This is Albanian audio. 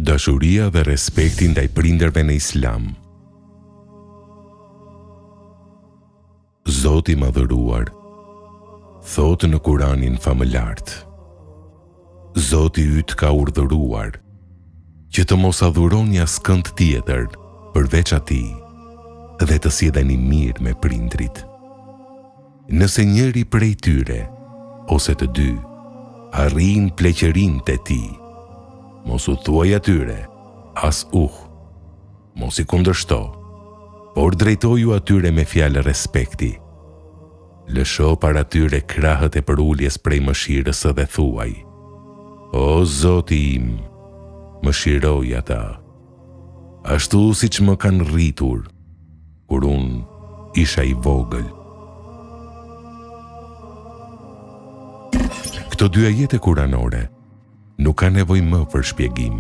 Dashuria dhe respekti ndaj prindërve në Islam. Zoti i Madhëruar thotë në Kuranin famëlart: Zoti yt ka urdhëruar që të mos adhuroni askënd tjetër përveç atij dhe të silleni mirë me prindrit. Nëse njëri prej tyre ose të dy arrin pleqërinë te ti, mos u thuaj atyre as mos i kundërshto, por drejtoju atyre me fjalë respekti. Lësho para tyre krahët e përuljes prej mëshirës dhe thuaj: O Zoti im, mëshiroj ata, ashtu siç më kanë rritur kur unë isha i vogël. Këto dy ajete kuranore nuk ka nevojë më për shpjegim.